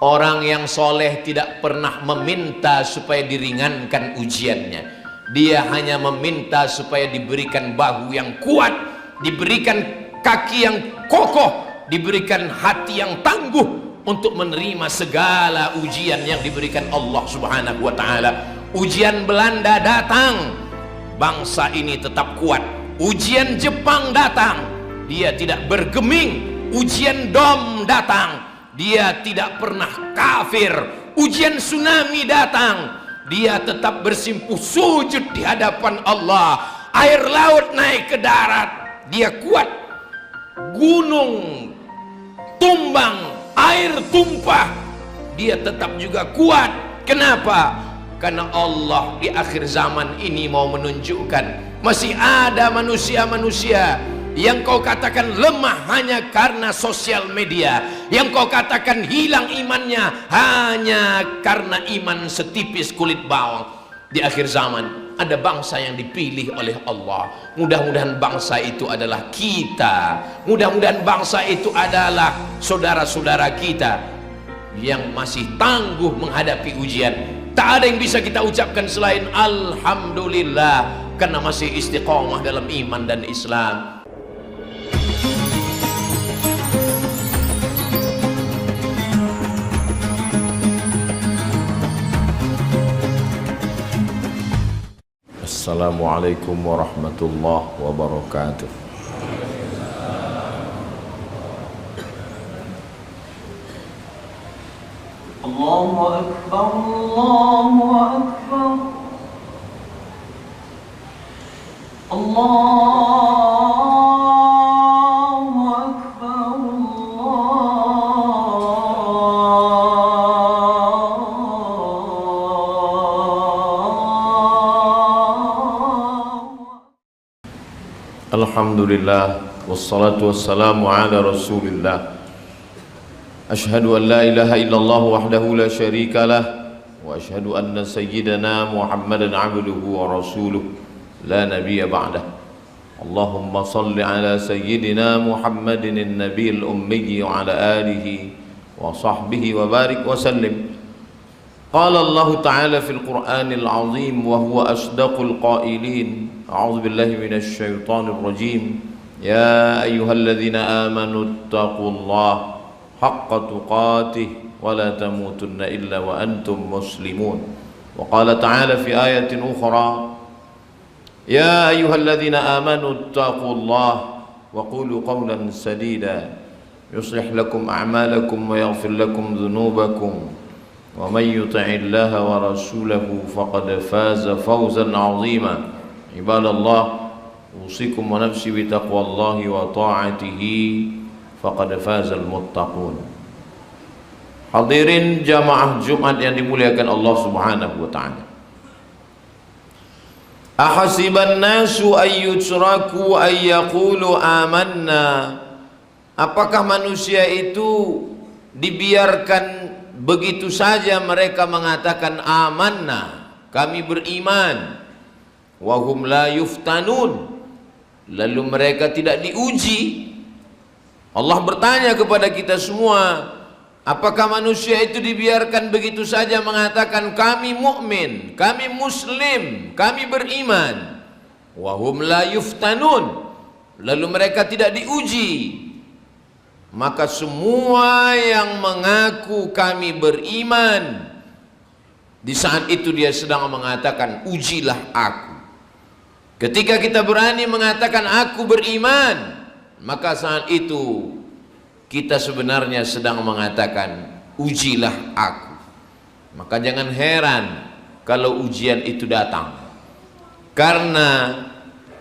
Orang yang soleh tidak pernah meminta supaya diringankan ujiannya. Dia hanya meminta supaya diberikan bahu yang kuat, diberikan kaki yang kokoh, diberikan hati yang tangguh untuk menerima segala ujian yang diberikan Allah Subhanahu wa ta'ala. Ujian Belanda datang, bangsa ini tetap kuat. Ujian Jepang datang, dia tidak bergeming. Ujian Dom datang, dia tidak pernah kafir. Ujian tsunami datang, dia tetap bersimpuh sujud di hadapan Allah. Air laut naik ke darat, dia kuat. Gunung tumbang, air tumpah, dia tetap juga kuat. Kenapa? Karena Allah di akhir zaman ini mau menunjukkan masih ada manusia-manusia yang kau katakan lemah hanya karena sosial media, yang kau katakan hilang imannya hanya karena iman setipis kulit bawang. Di akhir zaman ada bangsa yang dipilih oleh Allah. Mudah-mudahan bangsa itu adalah kita. Mudah-mudahan bangsa itu adalah saudara-saudara kita yang masih tangguh menghadapi ujian. Tak ada yang bisa kita ucapkan selain Alhamdulillah, karena masih istiqomah dalam iman dan Islam. Assalamualaikum warahmatullahi wabarakatuh. Allahu Akbar, Allahu Akbar, Allahu Akbar, Alhamdulillah, wassalatu wassalamu ala rasulillah. Ashhadu an la ilaha illallah wahdahu la syarika lah, wa ashhadu anna sayyidana Muhammadan abduhu wa rasuluh la nabiyya ba'dah. Allahumma salli ala sayyidina Muhammadin an-nabiyil ummi wa ala alihi wa sahbihi wa barik wa sallim. Qala Allah ta'ala fil Qur'anil azim wa huwa asdaqul qailin. A'udzu billahi minasy syaithanir rajim. Ya ayyuhalladzina amanu taqullaha haqqa tuqatih wa la tamutunna illa wa antum muslimun. Wa qala ta'ala fi ayatin ukhra, ya ayyuhalladzina amanu taqullaha wa qulu qawlan sadida yuslih lakum a'malakum wa yaghfir lakum dhunubakum wa man yuti'illaha wa rasulahu faqad faza fawzan 'azima. Ibadallah, usikum wa nafsi bi taqwallahi wa ta'atihi faqad fazal muttaqun. Hadirin jamaah Jumat yang dimuliakan Allah Subhanahu wa ta'ala. Ahasiban nasu ayyutraku ayyaqulu amanna. Apakah manusia itu dibiarkan begitu saja mereka mengatakan amanna, kami beriman, wa hum la yuftanun, lalu mereka tidak diuji? Allah bertanya kepada kita semua, apakah manusia itu dibiarkan begitu saja mengatakan kami mukmin, kami muslim, kami beriman, wa hum la yuftanun, lalu mereka tidak diuji? Maka semua yang mengaku kami beriman, di saat itu dia sedang mengatakan ujilah aku. Ketika kita berani mengatakan aku beriman, maka saat itu kita sebenarnya sedang mengatakan ujilah aku. Maka jangan heran kalau ujian itu datang, karena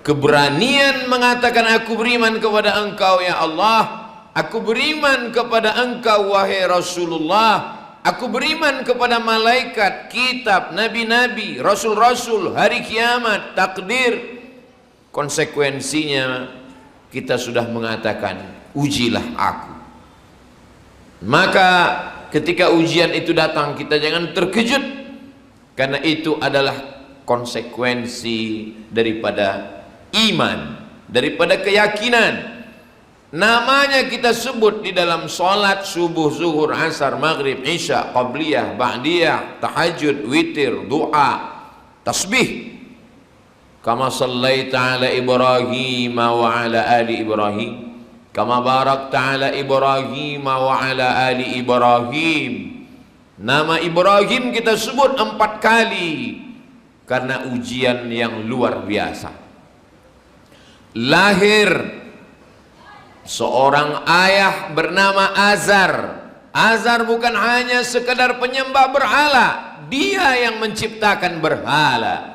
keberanian mengatakan aku beriman kepada engkau ya Allah, aku beriman kepada engkau wahai Rasulullah, aku beriman kepada malaikat, kitab, nabi-nabi, rasul-rasul, hari kiamat, takdir. Konsekuensinya kita sudah mengatakan ujilah aku. Maka ketika ujian itu datang, kita jangan terkejut, karena itu adalah konsekuensi daripada iman, daripada keyakinan. Namanya kita sebut di dalam sholat subuh, zuhur, asar, maghrib, isya, qabliyah, ba'diyah, tahajud, witir, doa, tasbih. Kama sallaita ala Ibrahim wa ala ali Ibrahim, kama barakta ala Ibrahim wa ala ali Ibrahim. Nama Ibrahim kita sebut 4 kali karena ujian yang luar biasa. Lahir seorang ayah bernama Azar. Azar bukan hanya sekedar penyembah berhala, dia yang menciptakan berhala.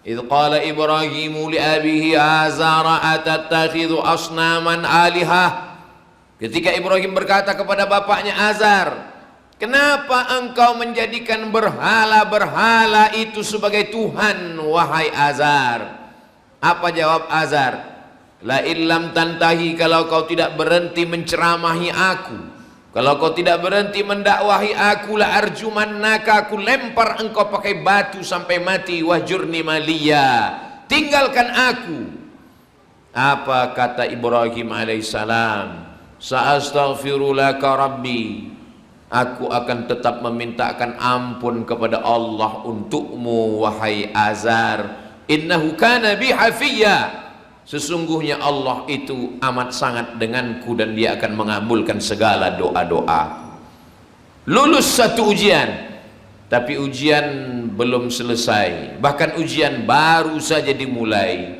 Idh qala Ibrahimu li abihi Azara atattakhidhu asnaman alihah. Ketika Ibrahim berkata kepada bapaknya Azar, kenapa engkau menjadikan berhala-berhala itu sebagai Tuhan, wahai Azar? Apa jawab Azar? La illam tantahi, kalau kau tidak berhenti menceramahi aku, kalau kau tidak berhenti mendakwahi aku, la arjumannaka, aku lempar engkau pakai batu sampai mati. Wahjurni maliya, tinggalkan aku. Apa kata Ibrahim alaihissalam? Sa'astaghfiru laka rabbi, aku akan tetap memintakan ampun kepada Allah untukmu, wahai Azar. Innahu kana bi hafiyya, sesungguhnya Allah itu amat sangat denganku dan dia akan mengabulkan segala doa-doa. Lulus satu ujian, tapi ujian belum selesai, bahkan ujian baru saja dimulai.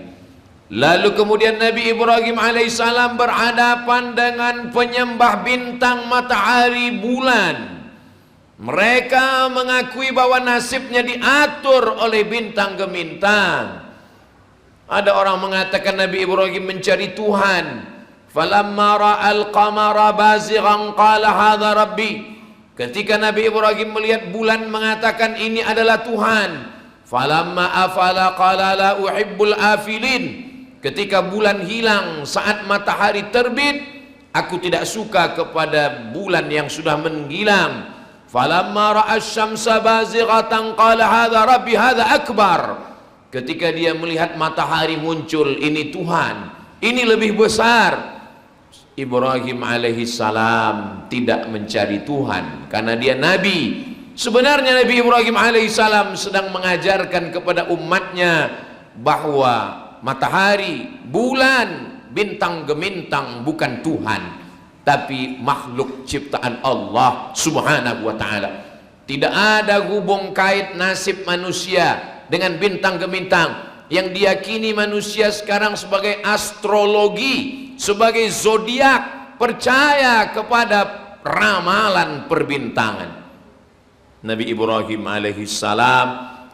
Lalu kemudian Nabi Ibrahim alaihissalam berhadapan dengan penyembah bintang, matahari, bulan. Mereka mengakui bahwa nasibnya diatur oleh bintang gemintang. Ada orang mengatakan Nabi Ibrahim mencari Tuhan. Falamma ra'al qamara bazighan qala hadza rabbi. Ketika Nabi Ibrahim melihat bulan mengatakan ini adalah Tuhan. Falamma afala qala la uhibbul afilin. Ketika bulan hilang saat matahari terbit, aku tidak suka kepada bulan yang sudah menghilang. Falamma ra'asy syamsa bazighatan qala hadza rabbi hadza akbar. Ketika dia melihat matahari muncul, ini Tuhan, ini lebih besar. Ibrahim alaihissalam tidak mencari Tuhan karena dia Nabi. Sebenarnya Nabi Ibrahim alaihissalam sedang mengajarkan kepada umatnya bahwa matahari, bulan, bintang gemintang bukan Tuhan, tapi makhluk ciptaan Allah subhanahu wa ta'ala. Tidak ada hubung kait nasib manusia dengan bintang gemintang yang diyakini manusia sekarang sebagai astrologi, sebagai zodiak, percaya kepada ramalan perbintangan. Nabi Ibrahim alaihissalam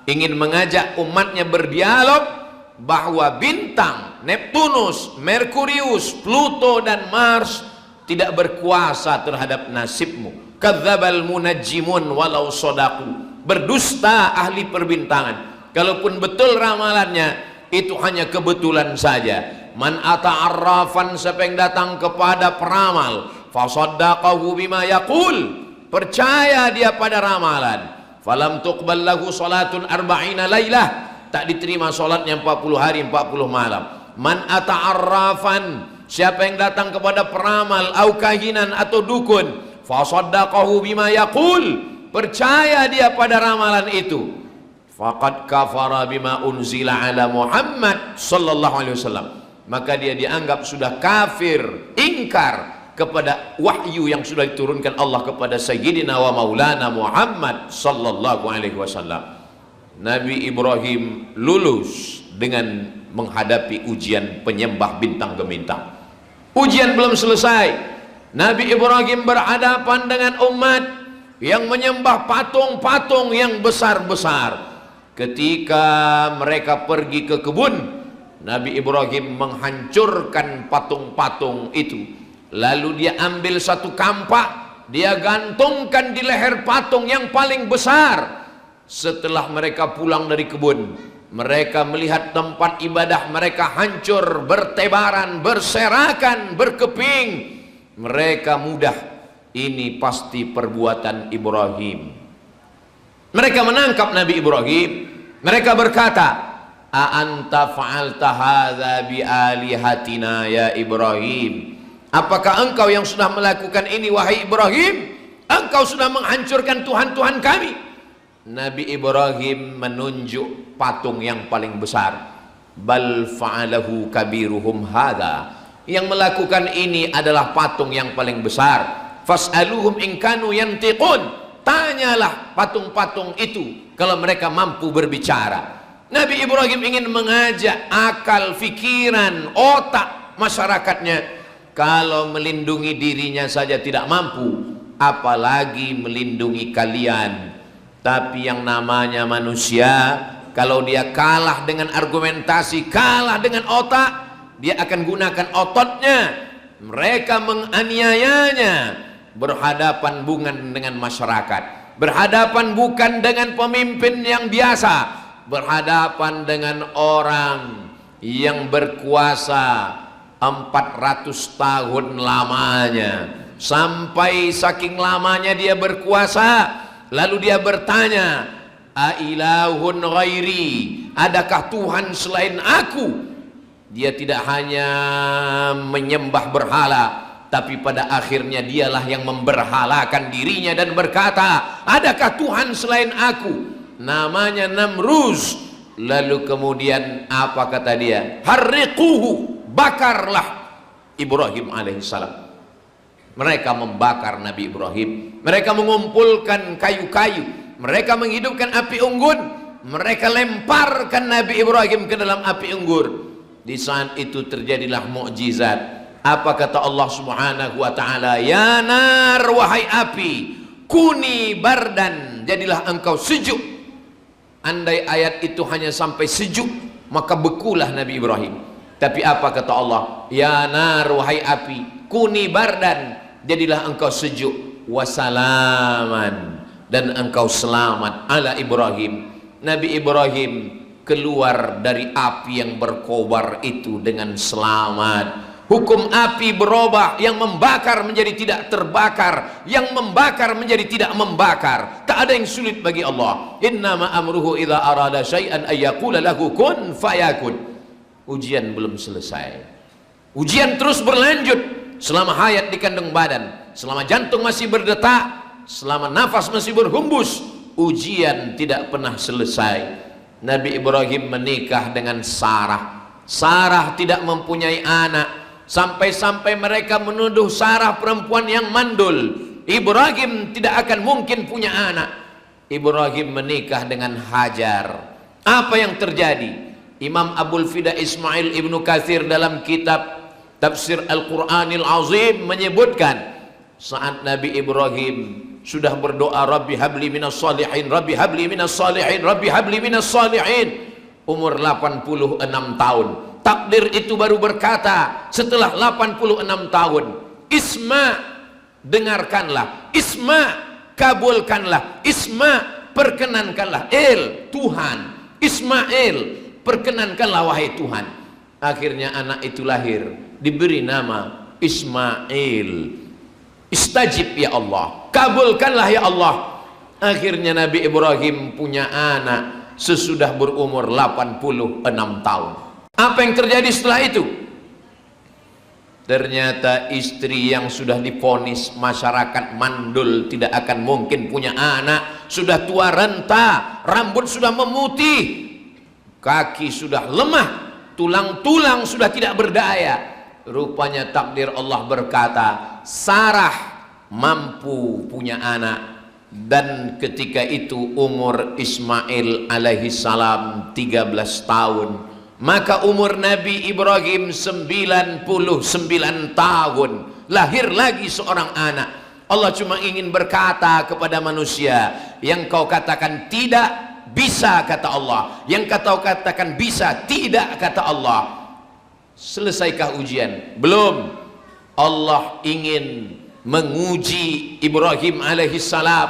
ingin mengajak umatnya berdialog bahwa bintang Neptunus, Merkurius, Pluto dan Mars tidak berkuasa terhadap nasibmu. Kadzdzabal munajjimun walau shadaqu, berdusta ahli perbintangan. Kalaupun betul ramalannya, itu hanya kebetulan saja. Man ata'arrafan, siapa yang datang kepada peramal, fasaddaqahu bima yaqul, percaya dia pada ramalan, falam tuqbal lahu salatun arba'ina lailah, tak diterima salatnya 40 hari 40 malam. Man ata'arrafan, siapa yang datang kepada peramal, au kahinan atau dukun, fasaddaqahu bima yaqul, percaya dia pada ramalan itu, faqad kafara bima unzila ala Muhammad sallallahu alaihi wasallam, maka dia dianggap sudah kafir, ingkar kepada wahyu yang sudah diturunkan Allah kepada Sayyidina wa Maulana Muhammad sallallahu alaihi wasallam. Nabi Ibrahim lulus dengan menghadapi ujian penyembah bintang gemintang. Ujian belum selesai. Nabi Ibrahim berhadapan dengan umat yang menyembah patung-patung yang besar-besar. Ketika mereka pergi ke kebun, Nabi Ibrahim menghancurkan patung-patung itu. Lalu dia ambil satu kampak, dia gantungkan di leher patung yang paling besar. Setelah mereka pulang dari kebun, mereka melihat tempat ibadah mereka hancur, bertebaran, berserakan, berkeping. Mereka mudah, ini pasti perbuatan Ibrahim. Mereka menangkap Nabi Ibrahim. Mereka berkata, a anta fa'alta hadza bi alihatina ya Ibrahim, Apakah engkau yang sudah melakukan ini wahai Ibrahim? Engkau sudah menghancurkan Tuhan-Tuhan kami. Nabi Ibrahim menunjuk patung yang paling besar. Bal fa'alahu kabiruhum hadha. Yang melakukan ini adalah patung yang paling besar. Fas'aluhum in kanu yantiqun. Tanyalah patung-patung itu kalau mereka mampu berbicara. Nabi Ibrahim ingin mengajak akal, fikiran, otak masyarakatnya. Kalau melindungi dirinya saja tidak mampu, apalagi melindungi kalian. Tapi yang namanya manusia, kalau dia kalah dengan argumentasi, kalah dengan otak, dia akan gunakan ototnya. Mereka menganiayanya, berhadapan bukan dengan masyarakat, berhadapan bukan dengan pemimpin yang biasa, berhadapan dengan orang yang berkuasa 400 tahun lamanya. Sampai saking lamanya dia berkuasa, lalu dia bertanya, ailahun ghairi, adakah Tuhan selain aku? Dia tidak hanya menyembah berhala, tapi pada akhirnya dialah yang memberhalakan dirinya dan berkata, adakah Tuhan selain aku? Namanya Namruz. Lalu kemudian apa kata dia? Harriquhu, bakarlah Ibrahim alaihissalam. Mereka membakar Nabi Ibrahim. Mereka mengumpulkan kayu-kayu, mereka menghidupkan api unggun, mereka lemparkan Nabi Ibrahim ke dalam api unggun. Di saat itu terjadilah mukjizat. Apa kata Allah Subhanahu wa taala? Ya nar, wahai api, kuni bardan, jadilah engkau sejuk. Andai ayat itu hanya sampai sejuk, maka bekulah Nabi Ibrahim. Tapi apa kata Allah? Ya nar, wahai api, kuni bardan, jadilah engkau sejuk, wasalaman, dan engkau selamat ala Ibrahim. Nabi Ibrahim keluar dari api yang berkobar itu dengan selamat. Hukum api berubah, yang membakar menjadi tidak terbakar, yang membakar menjadi tidak membakar. Tak ada yang sulit bagi Allah. Innama amruhu idza arada syai'an ayyaqula lahu kun fayakun. Ujian belum selesai. Ujian terus berlanjut selama hayat di kandung badan, selama jantung masih berdetak, selama nafas masih berhembus. Ujian tidak pernah selesai. Nabi Ibrahim menikah dengan Sarah. Sarah tidak mempunyai anak. Sampai-sampai mereka menuduh Sarah perempuan yang mandul. Ibrahim tidak akan mungkin punya anak. Ibrahim menikah dengan Hajar. Apa yang terjadi? Imam Abul Fida Ismail Ibnu Katsir dalam kitab Tafsir Al-Quranil Azim menyebutkan, saat Nabi Ibrahim sudah berdoa, Rabbi habli minas salihin, Rabbi habli minas salihin, Rabbi habli minas salihin, umur 86 tahun. Takdir itu baru berkata setelah 86 tahun, Isma, dengarkanlah, Isma, kabulkanlah, Isma, perkenankanlah, Tuhan, Ismail, perkenankanlah wahai Tuhan. Akhirnya anak itu lahir, diberi nama Ismail. Istajib ya Allah, kabulkanlah ya Allah. Akhirnya Nabi Ibrahim punya anak sesudah berumur 86 tahun. Apa yang terjadi setelah itu? Ternyata istri yang sudah divonis masyarakat mandul, tidak akan mungkin punya anak, sudah tua renta, rambut sudah memutih, kaki sudah lemah, tulang-tulang sudah tidak berdaya. Rupanya takdir Allah berkata, Sarah mampu punya anak. Dan ketika itu umur Ismail alaihi salam 13 tahun. Maka umur Nabi Ibrahim 99 tahun. Lahir lagi seorang anak. Allah cuma ingin berkata kepada manusia, yang kau katakan tidak bisa, kata Allah. Yang kau katakan bisa, tidak, kata Allah. Selesaikah ujian? Belum. Allah ingin menguji Ibrahim alaihissalam.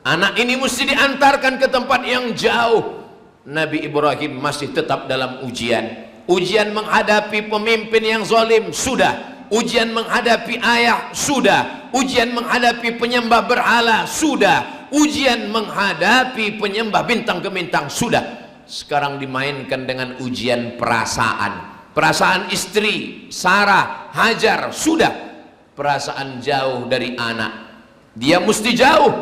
Anak ini mesti diantarkan ke tempat yang jauh. Nabi Ibrahim masih tetap dalam ujian. Ujian menghadapi pemimpin yang zalim, sudah. Ujian menghadapi ayah, sudah. Ujian menghadapi penyembah berhala, sudah. Ujian menghadapi penyembah bintang ke bintang, sudah. Sekarang dimainkan dengan ujian perasaan. Perasaan istri Sarah, Hajar, sudah. perasaan jauh dari anak. Dia mesti jauh.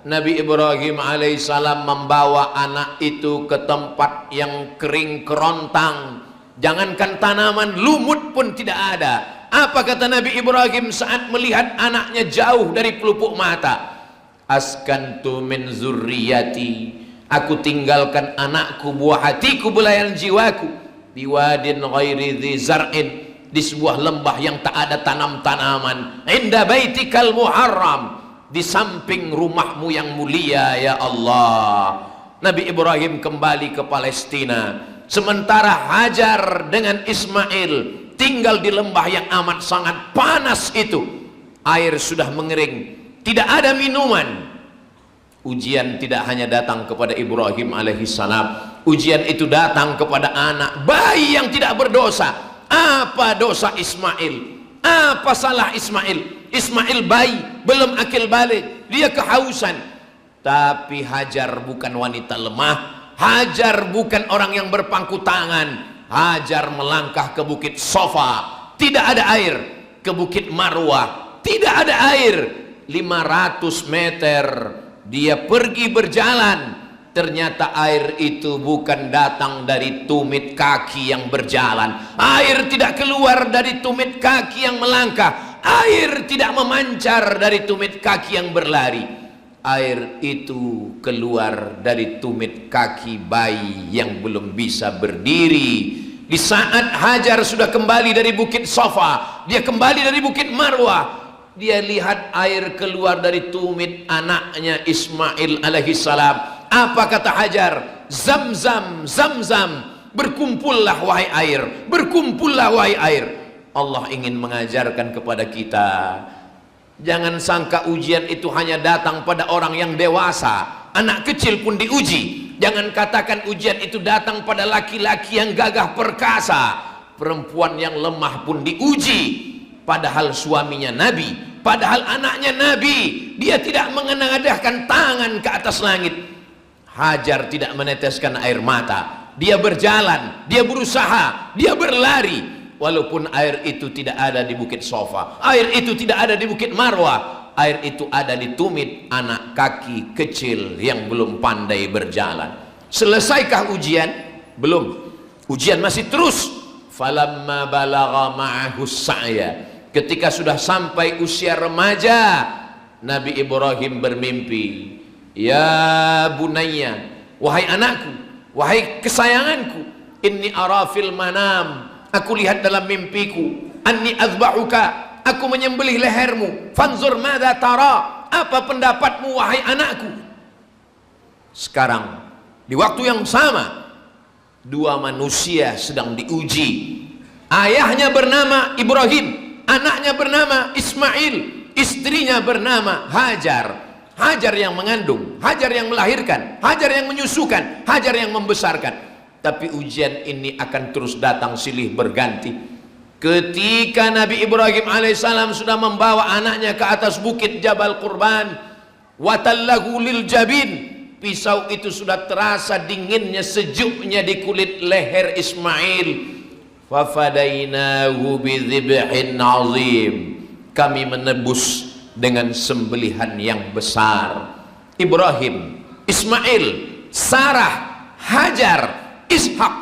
Nabi Ibrahim alaihissalam membawa anak itu ke tempat yang kering kerontang. Jangankan tanaman, lumut pun tidak ada. Apa kata Nabi Ibrahim saat melihat anaknya jauh dari pelupuk mata? Askantu min zurriyati, aku tinggalkan anakku, buah hatiku, belayan jiwaku, biwadin ghairi dhi zar'in, di sebuah lembah yang tak ada tanam-tanaman, inda baitikal muharram, di samping rumahmu yang mulia ya Allah. Nabi Ibrahim kembali ke Palestina, sementara Hajar dengan Ismail tinggal di lembah yang amat sangat panas itu. Air sudah mengering, tidak ada minuman. Ujian tidak hanya datang kepada Ibrahim alaihissalam, ujian itu datang kepada anak bayi yang tidak berdosa. Apa dosa Ismail? Apa salah Ismail? Ismail bayi, belum akil balik, dia kehausan. Tapi Hajar bukan wanita lemah, Hajar bukan orang yang berpangku tangan. Hajar melangkah ke bukit Sofa, tidak ada air. Ke bukit Marwah, tidak ada air. 500 meter dia pergi berjalan, ternyata air itu bukan datang dari tumit kaki yang berjalan. Air tidak keluar dari tumit kaki yang melangkah, air tidak memancar dari tumit kaki yang berlari. Air itu keluar dari tumit kaki bayi yang belum bisa berdiri. Di saat Hajar sudah kembali dari bukit Sofa, dia kembali dari bukit Marwah, dia lihat air keluar dari tumit anaknya Ismail alaihissalam. Apa kata Hajar? Zamzam, zamzam, berkumpullah wahai air, berkumpullah wahai air. Allah ingin mengajarkan kepada kita, jangan sangka ujian itu hanya datang pada orang yang dewasa. Anak kecil pun diuji. Jangan katakan ujian itu datang pada laki-laki yang gagah perkasa. Perempuan yang lemah pun diuji. Padahal suaminya Nabi, padahal anaknya Nabi, dia tidak mengenadahkan tangan ke atas langit. Hajar tidak meneteskan air mata. Dia berjalan, dia berusaha, dia berlari. Walaupun air itu tidak ada di bukit Sofa, air itu tidak ada di bukit Marwah, air itu ada di tumit anak kaki kecil yang belum pandai berjalan. Selesaikah ujian? Belum. Ujian masih terus. Falamma balagha ma'ahu sa'ya, ketika sudah sampai usia remaja, Nabi Ibrahim bermimpi. Ya bunayya, wahai anakku, wahai kesayanganku, inni ara fil manam, aku lihat dalam mimpiku, anni azba'uka, aku menyembelih lehermu, fanzur madza tara, apa pendapatmu wahai anakku. Sekarang di waktu yang sama, dua manusia sedang diuji. Ayahnya bernama Ibrahim, anaknya bernama Ismail, istrinya bernama Hajar. Hajar yang mengandung, Hajar yang melahirkan, Hajar yang menyusukan, Hajar yang membesarkan. Tapi ujian ini akan terus datang silih berganti. Ketika Nabi Ibrahim alaihissalam sudah membawa anaknya ke atas bukit Jabal Qurban, watallahu lil jabin, pisau itu sudah terasa dinginnya, sejuknya di kulit leher Ismail. Fafadainahu bidzibhin azim, kami menebus dengan sembelihan yang besar. Ibrahim, Ismail, Sarah, Hajar, Ishak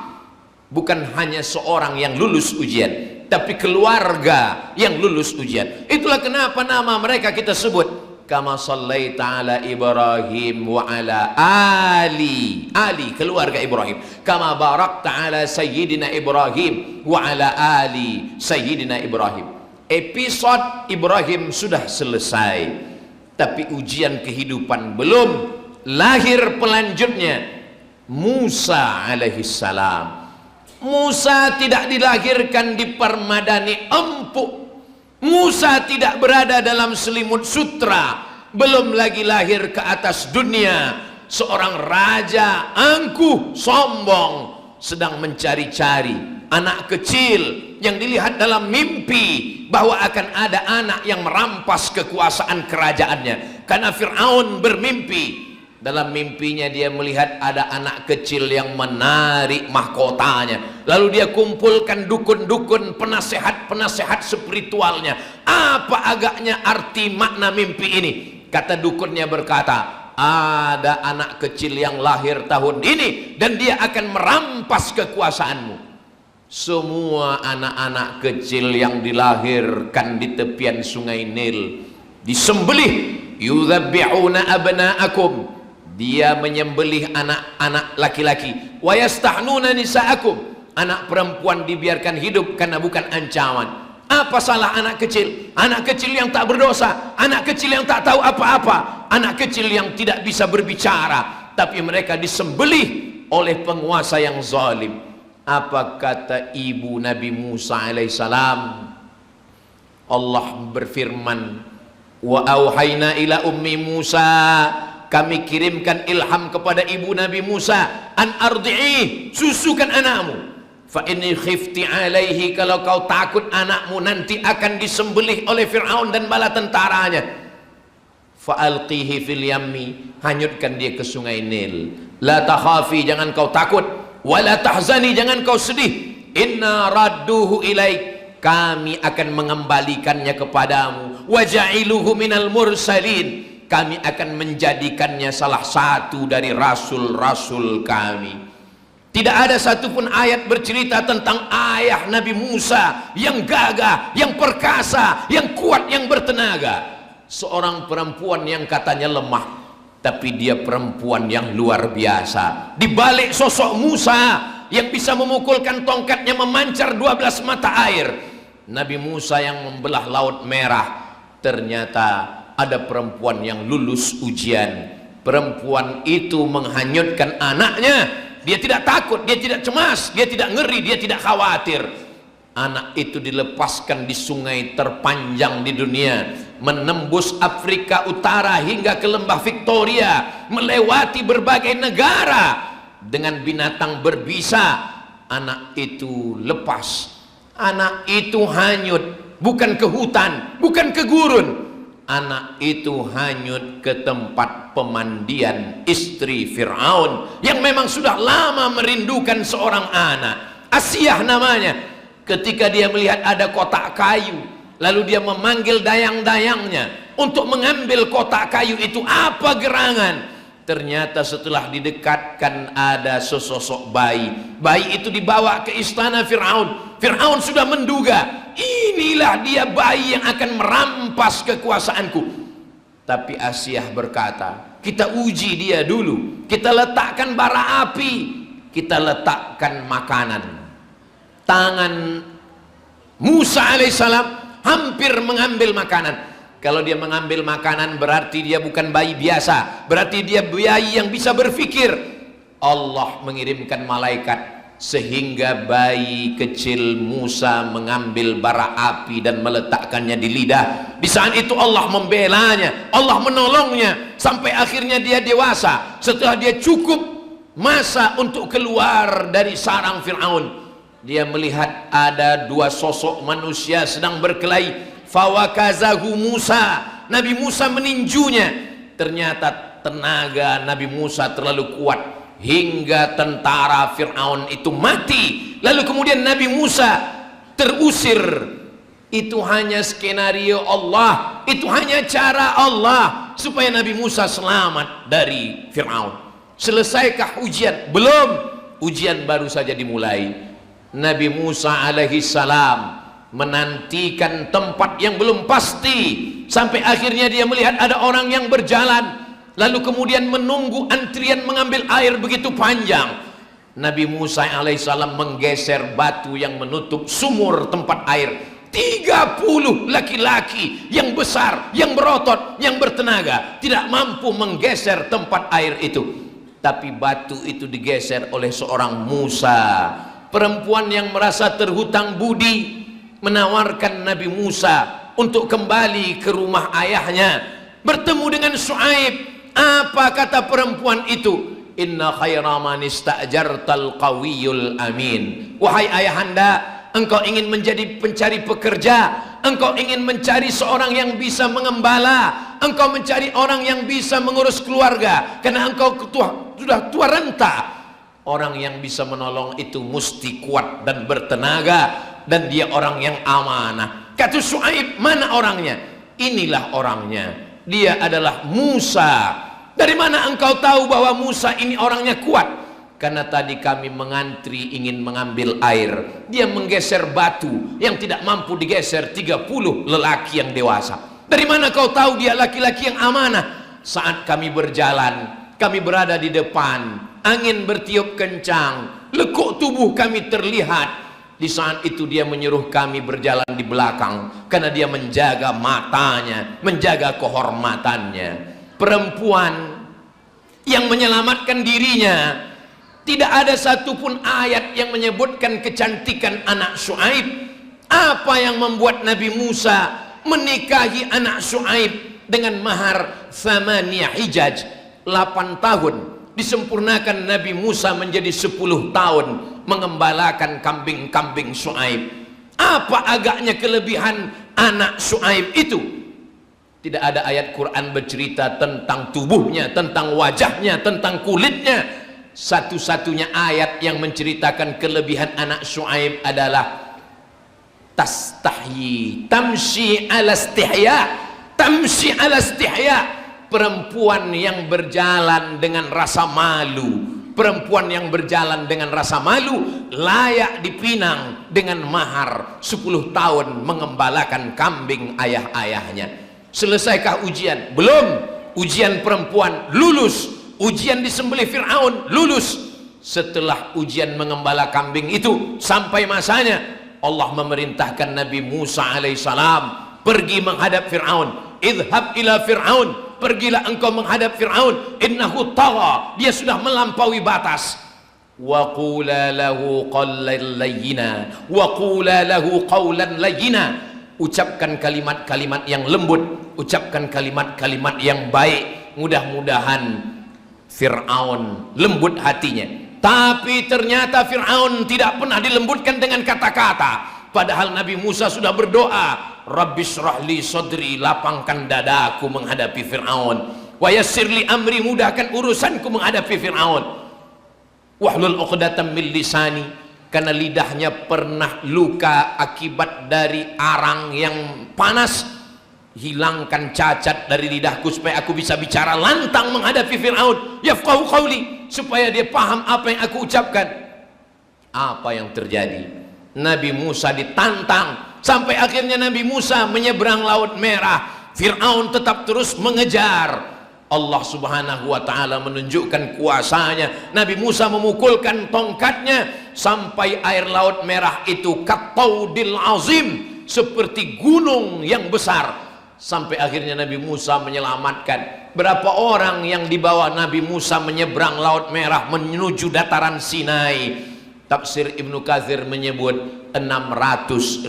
bukan hanya seorang yang lulus ujian, tapi keluarga yang lulus ujian. Itulah kenapa nama mereka kita sebut kama sallaita ala Ibrahim wa ala ali keluarga Ibrahim, kama barakta ala sayyidina Ibrahim wa ala ali sayyidina Ibrahim. Episode Ibrahim sudah selesai, tapi ujian kehidupan belum. Lahir pelanjutnya, Musa alaihissalam. Musa tidak dilahirkan di permadani empuk. Musa tidak berada dalam selimut sutra, belum lagi lahir ke atas dunia. Seorang raja angkuh, sombong, sedang mencari-cari anak kecil yang dilihat dalam mimpi bahwa akan ada anak yang merampas kekuasaan kerajaannya. Karena Fir'aun bermimpi Dalam mimpinya dia melihat ada anak kecil yang menarik mahkotanya. Lalu dia kumpulkan dukun-dukun, penasehat-penasehat spiritualnya. Apa agaknya arti makna mimpi ini? Kata dukunnya berkata, ada anak kecil yang lahir tahun ini dan dia akan merampas kekuasaanmu. Semua anak-anak kecil yang dilahirkan di tepian sungai Nil disembelih. Yudhabbi'una abna'akum, dia menyembelih anak-anak laki-laki. Wa yastahnuna nisa'akum, anak perempuan dibiarkan hidup karena bukan ancaman. Apa salah anak kecil? Anak kecil yang tak berdosa, anak kecil yang tak tahu apa-apa, anak kecil yang tidak bisa berbicara, tapi mereka disembelih oleh penguasa yang zalim. Apa kata ibu Nabi Musa alaihissalam? Allah berfirman, wa auhayna ila ummi Musa, kami kirimkan ilham kepada ibu Nabi Musa, an ardi'i, susukan anakmu. Fa inni khifti alaihi, kalau kau takut anakmu nanti akan disembelih oleh Fir'aun dan bala tentaranya. Fa alqihi fil yammi, hanyutkan dia ke sungai Nil. La takhafi, jangan kau takut. Wa la tahzani, jangan kau sedih. Inna radduhu ilaik, kami akan mengembalikannya kepadamu. Wa ja'iluhu minal mursalin, kami akan menjadikannya salah satu dari rasul-rasul kami. Tidak ada satupun ayat bercerita tentang ayah Nabi Musa yang gagah, yang perkasa, yang kuat, yang bertenaga. Seorang perempuan yang katanya lemah, tapi dia perempuan yang luar biasa. Di balik sosok Musa yang bisa memukulkan tongkatnya memancar 12 mata air, Nabi Musa yang membelah Laut Merah, ternyata ada perempuan yang lulus ujian. Perempuan itu menghanyutkan anaknya. Dia tidak takut, dia tidak cemas, dia tidak ngeri, dia tidak khawatir. Anak itu dilepaskan di sungai terpanjang di dunia, menembus Afrika Utara hingga ke lembah Victoria, melewati berbagai negara. Dengan binatang berbisa, anak itu lepas. Anak itu hanyut, bukan ke hutan, bukan ke gurun. Anak itu hanyut ke tempat pemandian istri Fir'aun yang memang sudah lama merindukan seorang anak. Asyah namanya. Ketika dia melihat ada kotak kayu, lalu dia memanggil dayang-dayangnya untuk mengambil kotak kayu itu. Apa gerangan? Ternyata setelah didekatkan ada sesosok bayi. Bayi itu dibawa ke istana Fir'aun. Fir'aun sudah menduga, inilah dia bayi yang akan merampas kekuasaanku. Tapi Asyah berkata, kita uji dia dulu. Kita letakkan bara api, kita letakkan makanan. Tangan Musa alaihissalam hampir mengambil makanan. Kalau dia mengambil makanan berarti dia bukan bayi biasa, berarti dia bayi yang bisa berpikir. Allah mengirimkan malaikat sehingga bayi kecil Musa mengambil bara api dan meletakkannya di lidah. Di saat itu Allah membelanya, Allah menolongnya sampai akhirnya dia dewasa. Setelah dia cukup masa untuk keluar dari sarang Fir'aun, dia melihat ada dua sosok manusia sedang berkelahi. Fawakazahu Musa, Nabi Musa meninjunya. Ternyata tenaga Nabi Musa terlalu kuat hingga tentara Fir'aun itu mati. Lalu kemudian Nabi Musa terusir. Itu hanya skenario Allah, itu hanya cara Allah supaya Nabi Musa selamat dari Fir'aun. Selesaikah ujian? Belum, ujian baru saja dimulai. Nabi Musa alaihi salam menantikan tempat yang belum pasti sampai akhirnya dia melihat ada orang yang berjalan, lalu kemudian menunggu antrian mengambil air begitu panjang. Nabi Musa alaihissalam menggeser batu yang menutup sumur tempat air. 30 laki-laki yang besar, yang berotot, yang bertenaga tidak mampu menggeser tempat air itu, tapi batu itu digeser oleh seorang Musa, perempuan yang merasa terhutang budi, menawarkan Nabi Musa untuk kembali ke rumah ayahnya, bertemu dengan Syuaib. Apa kata perempuan itu? Inna khaira man ista'jartal qawiyul amin. Wahai ayahanda, engkau ingin menjadi pencari pekerja, engkau ingin mencari seorang yang bisa mengembala, engkau mencari orang yang bisa mengurus keluarga karena engkau sudah tua renta. Orang yang bisa menolong itu mesti kuat dan bertenaga, dan dia orang yang amanah. Kata Syuaib, mana orangnya? Inilah orangnya, dia adalah Musa. Dari mana engkau tahu bahwa Musa ini orangnya kuat? Karena tadi kami mengantri ingin mengambil air, dia menggeser batu yang tidak mampu digeser 30 lelaki yang dewasa. Dari mana kau tahu dia laki-laki yang amanah? Saat kami berjalan, kami berada di depan, angin bertiup kencang, lekuk tubuh kami terlihat. Di saat itu dia menyuruh kami berjalan di belakang, karena dia menjaga matanya, menjaga kehormatannya. Perempuan yang menyelamatkan dirinya, tidak ada satupun ayat yang menyebutkan kecantikan anak Syuaib. Apa yang membuat Nabi Musa menikahi anak Syuaib dengan mahar 8 hijaj, 8 tahun, disempurnakan Nabi Musa menjadi 10 tahun mengembalakan kambing-kambing Syuaib. Apa agaknya kelebihan anak Syuaib itu? Tidak ada ayat Quran bercerita tentang tubuhnya, tentang wajahnya, tentang kulitnya. Satu-satunya ayat yang menceritakan kelebihan anak Syuaib adalah tastahyi tamshi ala istihya, tamshi ala istihya, perempuan yang berjalan dengan rasa malu. Perempuan yang berjalan dengan rasa malu layak dipinang dengan mahar 10 tahun mengembalakan kambing ayah-ayahnya. Selesaikah ujian? Belum. Ujian perempuan lulus. Ujian disembelih Fir'aun lulus. Setelah ujian mengembala kambing itu sampai masanya, Allah memerintahkan Nabi Musa alaihissalam pergi menghadap Fir'aun. Idhab ila Fir'aun, pergilah engkau menghadap Fir'aun, innahu tagha, dia sudah melampaui batas. Wa qula lahu qawlan layyina, wa qula lahu qawlan layyina, ucapkan kalimat-kalimat yang lembut, ucapkan kalimat-kalimat yang baik. Mudah-mudahan Fir'aun lembut hatinya. Tapi ternyata Fir'aun tidak pernah dilembutkan dengan kata-kata. Padahal Nabi Musa sudah berdoa, Rabbi syrahli sadri, lapangkan dadaku menghadapi Fir'aun, wa yassirli amri, mudahkan urusanku menghadapi Fir'aun, wahlul uqdatam min lisani, karena lidahnya pernah luka akibat dari arang yang panas. Hilangkan cacat dari lidahku supaya aku bisa bicara lantang menghadapi Fir'aun, yafqahu qawli, supaya dia paham apa yang aku ucapkan. Apa yang terjadi? Nabi Musa ditantang sampai akhirnya Nabi Musa menyeberang Laut Merah. Fir'aun tetap terus mengejar. Allah subhanahu wa ta'ala menunjukkan kuasanya. Nabi Musa memukulkan tongkatnya sampai air Laut Merah itu kattaudil azim, seperti gunung yang besar. Sampai akhirnya Nabi Musa menyelamatkan. Berapa orang yang dibawa Nabi Musa menyeberang Laut Merah menuju dataran Sinai? Tafsir Ibnu Katsir menyebut 600.000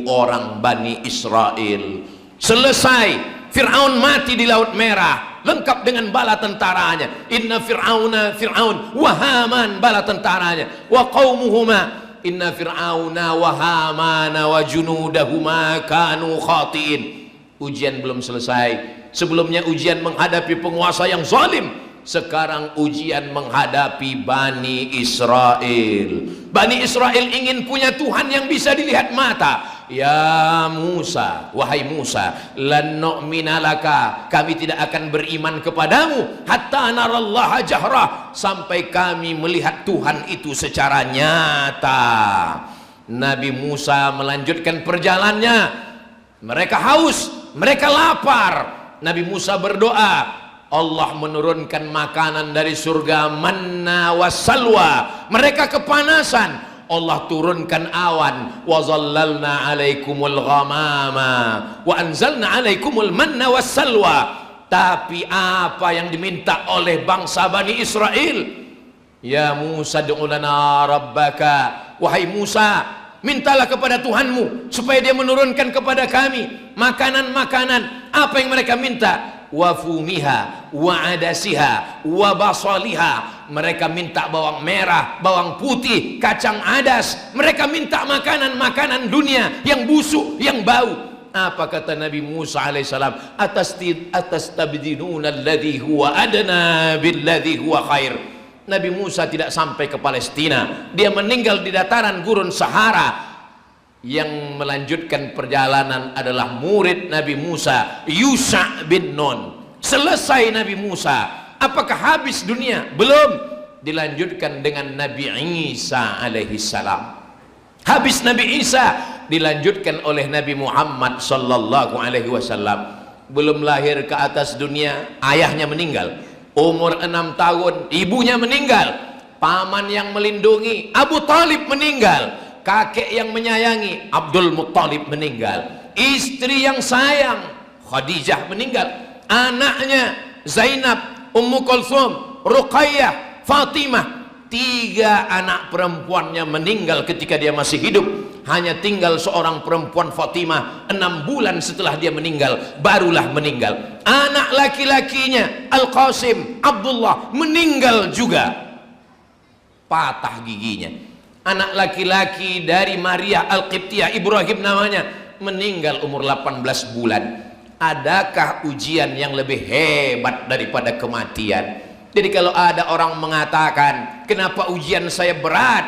orang Bani Israel. Selesai, Fir'aun mati di Laut Merah, lengkap dengan bala tentaranya. Inna Fir'aun wa Haman, bala tentaranya, wa qaumuhuma, inna Fir'auna wa Hamana wa junudahuma kanu khatiin. Ujian belum selesai. Sebelumnya ujian menghadapi penguasa yang zalim, sekarang ujian menghadapi Bani Israel. Bani Israel ingin punya Tuhan yang bisa dilihat mata. Ya Musa, wahai Musa, lan nu'mina laka, kami tidak akan beriman kepadamu hatta narallaha jahrah, sampai kami melihat Tuhan itu secara nyata. Nabi Musa melanjutkan perjalanannya. Mereka haus, mereka lapar. Nabi Musa berdoa, Allah menurunkan makanan dari surga, manna wassalwa. Mereka kepanasan, Allah turunkan awan, wa zallalna alaikumul ghamama wa anzalna alaikumul manna wassalwa. Tapi apa yang diminta oleh bangsa Bani Israel? Ya Musa du'u lana rabbaka, wahai Musa, mintalah kepada Tuhanmu supaya dia menurunkan kepada kami makanan-makanan. Apa yang mereka minta? Wa fumiha wa adasiha wa basaliha. Mereka minta bawang merah, bawang putih, kacang adas. Mereka minta makanan-makanan dunia yang busuk, yang bau. Apa kata Nabi Musa alaihissalam? Atastabdiluna alladhi huwa adna billadhi huwa khair. Nabi Musa tidak sampai ke Palestina, dia meninggal di dataran gurun Sahara. Yang melanjutkan perjalanan adalah murid Nabi Musa, Yusha bin Nun. Selesai Nabi Musa, apakah habis dunia? Belum. Dilanjutkan dengan Nabi Isa alaihissalam. Habis Nabi Isa, dilanjutkan oleh Nabi Muhammad sallallahu alaihi wasallam. Belum lahir ke atas dunia, ayahnya meninggal. Umur 6 tahun, ibunya meninggal. Paman yang melindungi, Abu Talib meninggal. Kakek yang menyayangi, Abdul Muttalib meninggal. Istri yang sayang, Khadijah meninggal. Anaknya Zainab, Ummu Kulsum, Ruqayyah, Fatimah. 3 anak perempuannya meninggal ketika dia masih hidup. Hanya tinggal seorang perempuan, Fatimah. 6 bulan setelah dia meninggal, barulah meninggal. Anak laki-lakinya Al-Qasim, Abdullah, meninggal juga, patah giginya. Anak laki-laki dari Maria Al-Qibtiyah, Ibrahim namanya, meninggal umur 18 bulan. Adakah ujian yang lebih hebat daripada kematian? Jadi kalau ada orang mengatakan, kenapa ujian saya berat?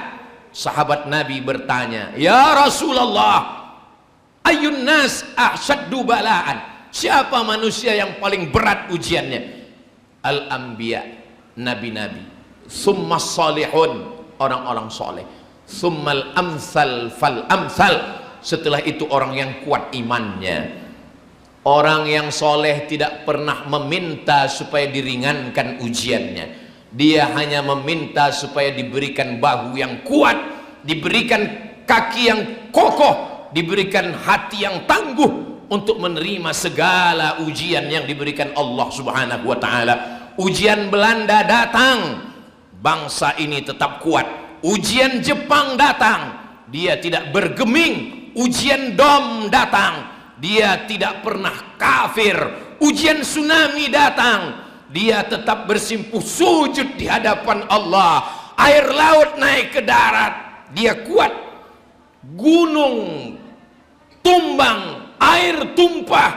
Sahabat Nabi bertanya, ya Rasulullah, ayun nas ahsaddu bala'an. Siapa manusia yang paling berat ujiannya? Al-anbiya, nabi-nabi. Summa salihun, orang-orang soleh. Summal amsal fal amsal. Setelah itu orang yang kuat imannya. Orang yang soleh tidak pernah meminta supaya diringankan ujiannya. Dia hanya meminta supaya diberikan bahu yang kuat, diberikan kaki yang kokoh, diberikan hati yang tangguh untuk menerima segala ujian yang diberikan Allah Subhanahu wa ta'ala. Ujian Belanda datang, bangsa ini tetap kuat. Ujian Jepang datang, dia tidak bergeming. Ujian Dom datang, dia tidak pernah kafir. Ujian tsunami datang, dia tetap bersimpuh sujud di hadapan Allah. Air laut naik ke darat, dia kuat. Gunung tumbang, air tumpah,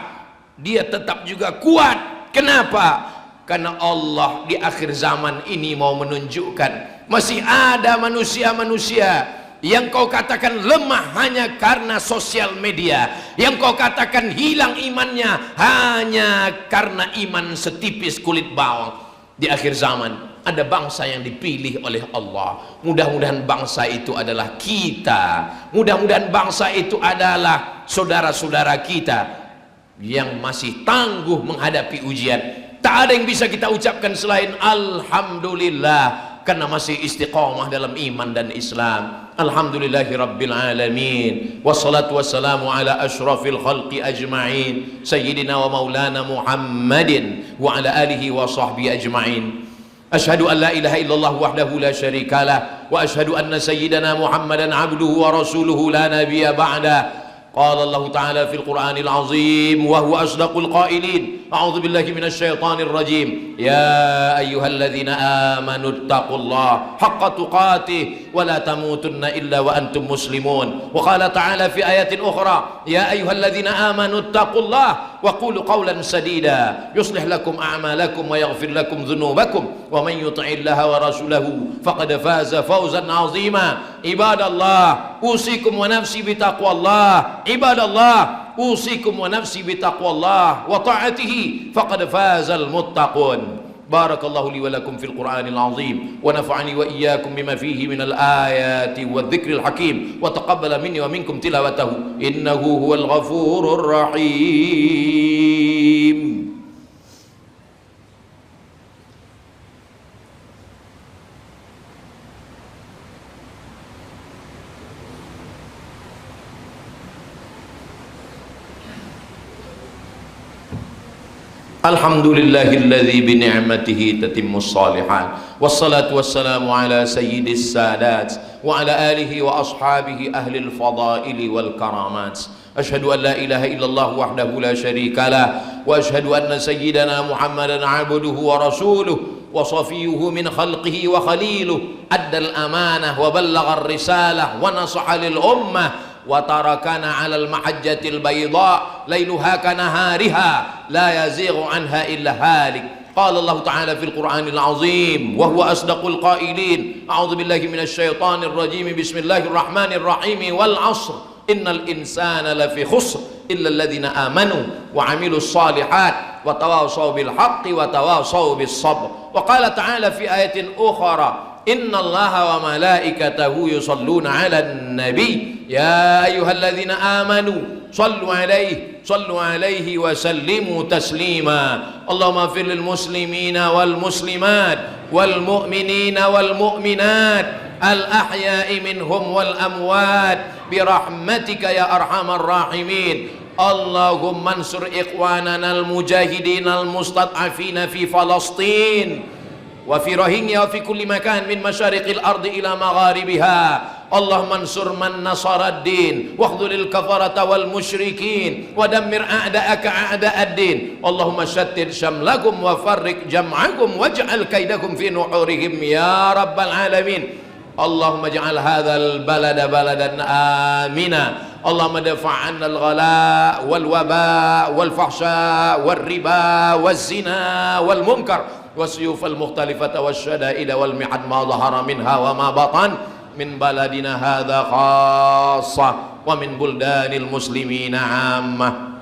dia tetap juga kuat. Kenapa? Karena Allah di akhir zaman ini mau menunjukkan masih ada manusia-manusia yang kau katakan lemah hanya karena sosial media, yang kau katakan hilang imannya hanya karena iman setipis kulit bawang. Di akhir zaman ada bangsa yang dipilih oleh Allah. Mudah-mudahan bangsa itu adalah kita. Mudah-mudahan bangsa itu adalah saudara-saudara kita yang masih tangguh menghadapi ujian. Tak ada yang bisa kita ucapkan selain Alhamdulillah, karena masih istiqamah dalam iman dan Islam. Alhamdulillahi rabbil alamin, wassalatu wassalamu ala ashrafil khalqi ajma'in, sayyidina wa maulana Muhammadin wa ala alihi wa sahbihi ajma'in. Ashhadu an la ilaha illallah wahdahu la syarikalah, wa ashhadu anna sayyidana Muhammadan abduhu wa rasuluhu la nabiyya ba'da. قال الله تعالى في القرآن العظيم وهو أصدق القائلين أعوذ بالله من الشيطان الرجيم يا أيها الذين آمنوا اتقوا الله حق تقاته ولا تموتن إلا وأنتم مسلمون وقال تعالى في آية أخرى يا أيها الذين آمنوا اتقوا الله وقولوا قولا سديدا يصلح لكم أعمالكم ويغفر لكم ذنوبكم ومن يطع الله ورسوله فقد فاز فوزا عظيما عباد الله أوصيكم ونفسي بتقوى الله عباد الله أوصيكم ونفسي بتقوى الله وطاعته فقد فاز المتقون بارك الله لي ولكم في القرآن العظيم ونفعني وإياكم بما فيه من الآيات والذكر الحكيم وتقبل مني ومنكم تلاوته إنه هو الغفور الرحيم. Alhamdulillahilladzi bini'matihi tatimmus shalihat wassalatu wassalamu ala sayyidis sadat wa ala alihi wa ashabihi ahlil fadaili wal karamat. Ashhadu an la ilaha illallah wahdahu la syarika lah wa ashhadu anna sayyidana Muhammadan abduhu wa rasuluh wa safiyuhu min khalqihi wa khaliluh addal amanah wa ballagha ar-risalah wa nasaha lil ummah wa tarakana 'alal mahajjatil bayda lailuha kanahariha la yazighu anha illa halik. Qala Allah Ta'ala fil Qur'anil Azim wa huwa asdaqul qailin. A'udzu billahi minasy syaithanir rajim. Bismillahirrahmanirrahim. Wal 'ashr innal insana lafi khusr illa alladhina amanu wa 'amilus shalihat wa tawasaw bil haqqi wa tawasaw bis sabr. Wa qala ta'ala fi ayatin ukhra innallaha wa malaikatahu yusalluna 'alan nabi ya ayyuhalladzina amanu sallu 'alaihi wa sallimu taslima. Allahumma ighfir lil muslimina wal muslimat wal mu'minina wal mu'minat al-ahya'i minhum wal amwat birahmatika ya arhamar rahimin. Allahumma ansur ikhwanana al-mujahidin al-mustad'afina fi Falastin wa fi Rohingya wa fi kulli makan min masyariqil ardi ila magharibiha. Allahumma ansur man nasara ad-din wakhdhulil kafarata wal musyrikin wa dammir a'da'aka a'da'ad-din. Allahumma shattit shamlakum wa farriq jam'akum waj'al kaidakum fi nuhurihim ya rabbal alamin. Allahumma ja'al hadzal balada baladan amina. Allahumma dafa' 'anna al-ghala wal waba wal fahsya wal riba waz zina wal munkar wasyuf al mukhtalifata wasyada'id wal mi'ad ma dhahara minha wa ma batan min baladina hadza khassa wa min buldanil muslimina 'ammah.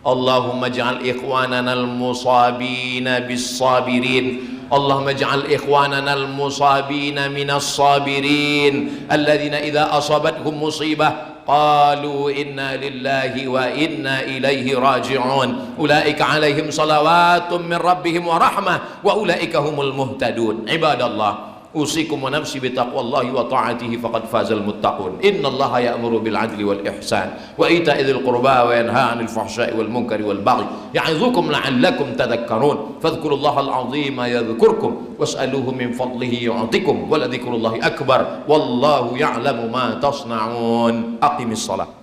Allahumma ij'al ikhwanana al-musabina bis-sabirin. Allahumma ij'al ikhwanana al-musabina minas sabirin alladhina idza asabathum musibah qalu inna lillahi wa inna ilaihi raji'un. Ulaika alaihim salawatun min rabbihim wa rahmah wa ulaika humul muhtadun. Ibadallah, usikum wa nafsi bitaqwallahi wa ta'atihi faqad fazal muttaqun. Innallaha ya'muru bil adli wal ihsan wa ita'i dzil qurba wa yanha 'anil fahsya'i wal munkari wal baghi ya'idzukum la'allakum tadhakkarun. Fadhkurullaha al-'azima yadhkurkum was'aluhu min fadlihi yu'tikum wa la dzikrullahi akbar wallahu ya'lamu ma tasna'un. Aqimis shalah.